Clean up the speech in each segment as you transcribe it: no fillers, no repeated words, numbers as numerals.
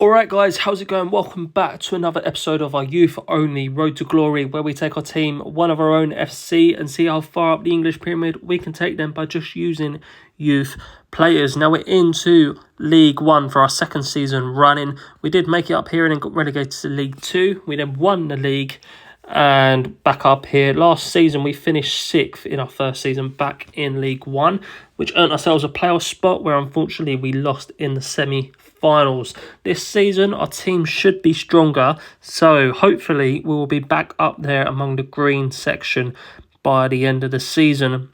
Alright guys, how's it going? Welcome back to another episode of our Youth Only Road to Glory, where we take our team, one of our own FC, and see how far up the English pyramid we can take them by just using youth players. Now we're into League 1 for our second season running. We did make it up here and then got relegated to League 2. We then won the league and back up here. Last season we finished 6th in our first season back in League 1, which earned ourselves a playoff spot where unfortunately we lost in the semi-finals. This season our team should be stronger, so hopefully we will be back up there among the green section by the end of the season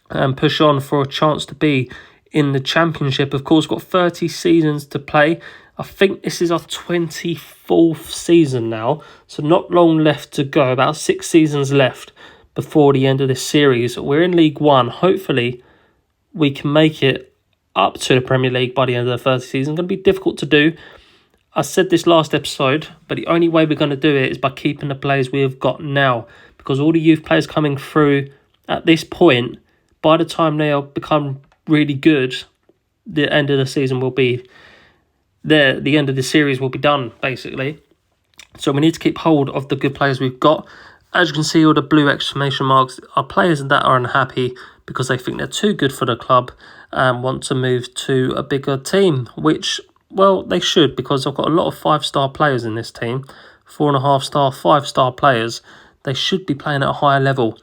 and push on for a chance to be in the championship. Of course, got 30 seasons to play. I think this is our 24th season now, so not long left to go, about 6 seasons left before the end of this series. We're in League 1. Hopefully we can make it up to the Premier League by the end of the 30th season. It's going to be difficult to do. I said this last episode, but the only way we're going to do it is by keeping the players we have got now, because all the youth players coming through at this point, by the time they'll become really good, the end of the season will be there. The end of the series will be done, basically. So we need to keep hold of the good players we've got. As you can see, all the blue exclamation marks are players that are unhappy because they think they're too good for the club and want to move to a bigger team, which, well, they should, because I've got a lot of 5-star players in this team, 4.5-star, 5-star players. They should be playing at a higher level.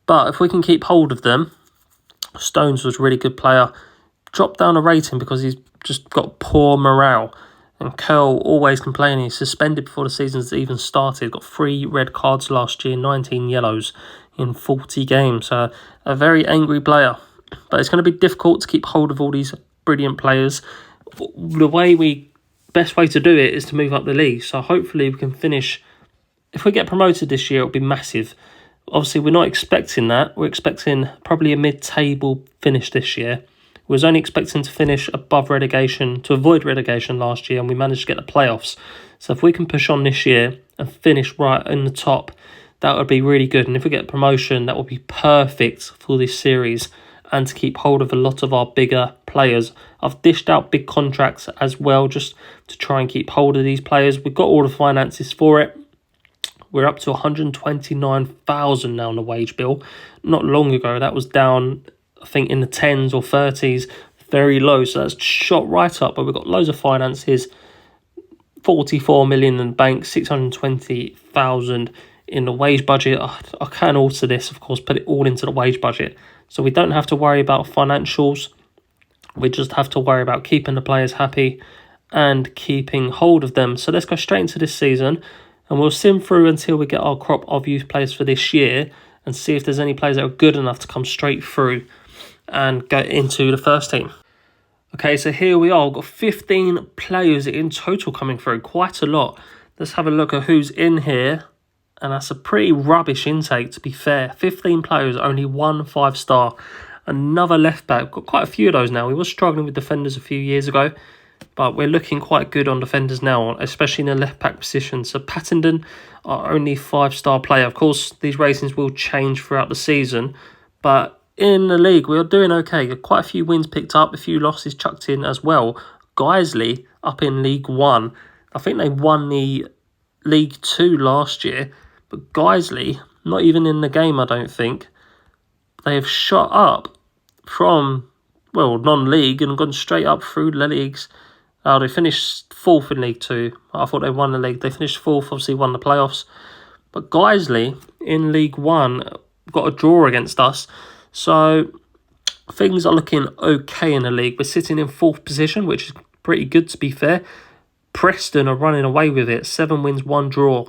But if we can keep hold of them, Stones was a really good player. Dropped down a rating because he's just got poor morale. And Curl always complaining. He's suspended before the season's even started. Got 3 red cards last year, 19 yellows in 40 games. So a very angry player. But it's going to be difficult to keep hold of all these brilliant players. The best way to do it is to move up the league. So hopefully we can finish. If we get promoted this year, it'll be massive. Obviously, we're not expecting that. We're expecting probably a mid-table finish this year. We was only expecting to finish above relegation, to avoid relegation last year, and we managed to get the playoffs. So if we can push on this year and finish right in the top, that would be really good. And if we get promotion, that would be perfect for this series and to keep hold of a lot of our bigger players. I've dished out big contracts as well just to try and keep hold of these players. We've got all the finances for it. We're up to 129,000 now on the wage bill. Not long ago, that was down, I think, in the 10s or 30s, very low. So that's shot right up, but we've got loads of finances. 44 million in the bank, 620,000 in the wage budget. I can alter this, of course, put it all into the wage budget. So we don't have to worry about financials. We just have to worry about keeping the players happy and keeping hold of them. So let's go straight into this season. And we'll sim through until we get our crop of youth players for this year and see if there's any players that are good enough to come straight through and go into the first team. Okay, so here we are. We've got 15 players in total coming through. Quite a lot. Let's have a look at who's in here. And that's a pretty rubbish intake, to be fair. 15 players, only 1 5-star. Another left back. We've got quite a few of those now. We were struggling with defenders a few years ago, but we're looking quite good on defenders now, especially in the left-back position. So Pattenden, our only 5-star player. Of course, these ratings will change throughout the season, but in the league, we're doing okay. Got quite a few wins picked up, a few losses chucked in as well. Guiseley up in League 1. I think they won the League 2 last year, but Guiseley, not even in the game, I don't think. They have shot up from, well, non-league and gone straight up through the leagues. They finished 4th in League 2. I thought they won the league. They finished 4th, obviously won the playoffs. But Guiseley in League 1 got a draw against us. So things are looking okay in the league. We're sitting in 4th position, which is pretty good, to be fair. Preston are running away with it. 7 wins, 1 draw.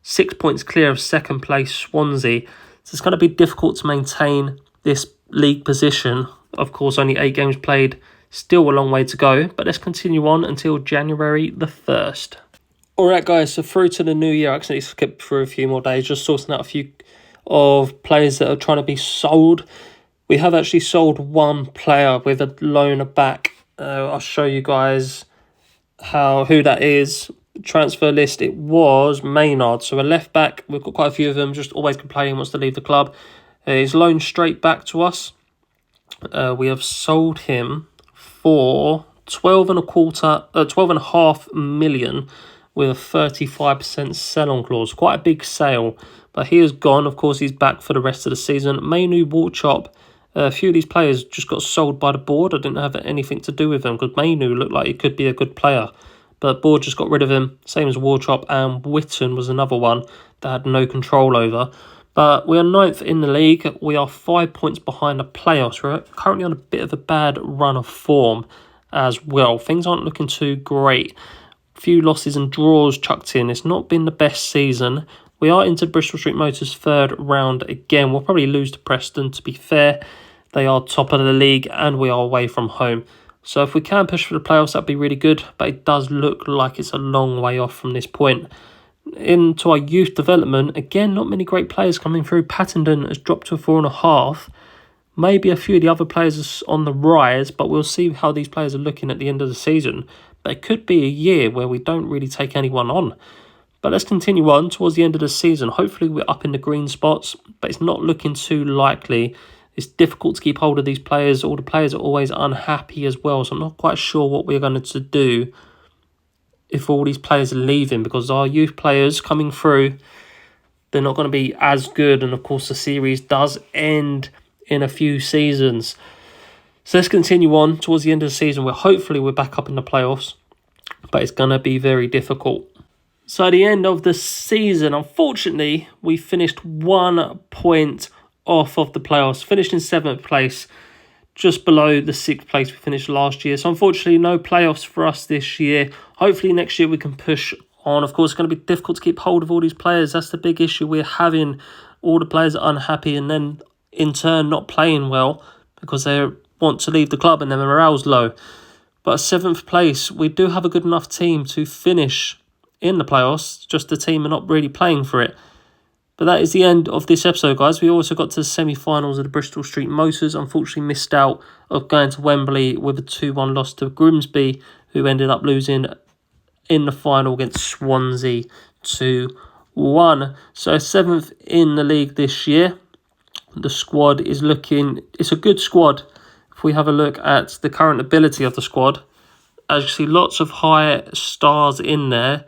6 points clear of 2nd place Swansea. So it's going to be difficult to maintain this league position. Of course, only 8 games played. Still a long way to go, but let's continue on until January the 1st. Alright guys, so through to the new year. I accidentally skipped through a few more days, just sorting out a few of players that are trying to be sold. We have actually sold 1 player with a loaner back. I'll show you guys who that is. Transfer list, it was Maynard. So a left back, we've got quite a few of them, just always complaining, wants to leave the club. He's loaned straight back to us. We have sold him for 12.5 million with a 35% sell-on clause. Quite a big sale, but he is gone. Of course, he's back for the rest of the season. Mainu, Walchop, a few of these players just got sold by the board. I didn't have anything to do with them because Mainu looked like he could be a good player, but board just got rid of him. Same as Walchop, and Witten was another one that had no control over. But we are 9th in the league. We are 5 points behind the playoffs. We're currently on a bit of a bad run of form as well. Things aren't looking too great. Few losses and draws chucked in. It's not been the best season. We are into Bristol Street Motors' third round again. We'll probably lose to Preston, to be fair. They are top of the league and we are away from home. So if we can push for the playoffs, that'd be really good. But it does look like it's a long way off from this point. Into our youth development, again, not many great players coming through. Pattenden has dropped to a 4.5. Maybe a few of the other players are on the rise, but we'll see how these players are looking at the end of the season. But it could be a year where we don't really take anyone on. But let's continue on towards the end of the season. Hopefully we're up in the green spots, but it's not looking too likely. It's difficult to keep hold of these players. All the players are always unhappy as well, so I'm not quite sure what we're going to do if all these players are leaving, because our youth players coming through, they're not going to be as good. And of course, the series does end in a few seasons. So let's continue on towards the end of the season where hopefully we're back up in the playoffs, but it's going to be very difficult. So at the end of the season, unfortunately, we finished 1 point off of the playoffs, finished in 7th place, just below the 6th place we finished last year. So unfortunately, no playoffs for us this year. Hopefully next year we can push on. Of course, it's going to be difficult to keep hold of all these players. That's the big issue we're having. All the players are unhappy and then in turn not playing well because they want to leave the club and their morale's low. But 7th place, we do have a good enough team to finish in the playoffs. Just the team are not really playing for it. But that is the end of this episode, guys. We also got to the semi-finals of the Bristol Street Motors. Unfortunately missed out of going to Wembley with a 2-1 loss to Grimsby, who ended up losing in the final against Swansea 2-1. So 7th in the league this year. The squad is looking... It's a good squad. If we have a look at the current ability of the squad, as you see, lots of high stars in there.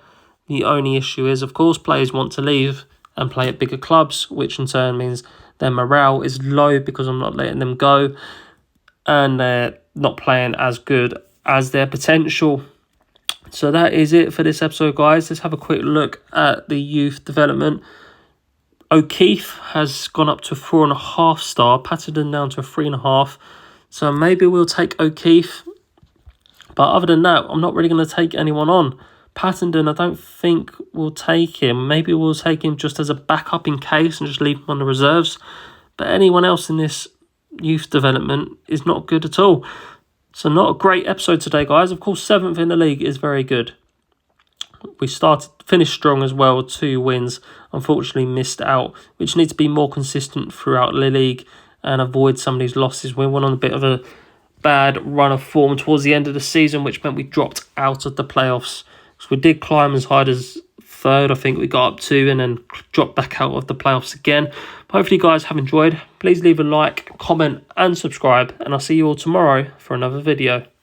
The only issue is, of course, players want to leave and play at bigger clubs, which in turn means their morale is low because I'm not letting them go and they're not playing as good as their potential. So that is it for this episode, guys. Let's have a quick look at the youth development. O'Keefe has gone up to 4.5 star, Pattenden down to a 3.5. So maybe we'll take O'Keefe. But other than that, I'm not really going to take anyone on. Pattenden, I don't think we'll take him. Maybe we'll take him just as a backup in case and just leave him on the reserves. But anyone else in this youth development is not good at all. So not a great episode today, guys. Of course, 7th in the league is very good. We finished strong as well, 2 wins. Unfortunately missed out, which needs to be more consistent throughout the league and avoid some of these losses. We went on a bit of a bad run of form towards the end of the season, which meant we dropped out of the playoffs. So we did climb as high as 3rd, I think we got up to, and then dropped back out of the playoffs again. Hopefully you guys have enjoyed. Please leave a like, comment and subscribe, and I'll see you all tomorrow for another video.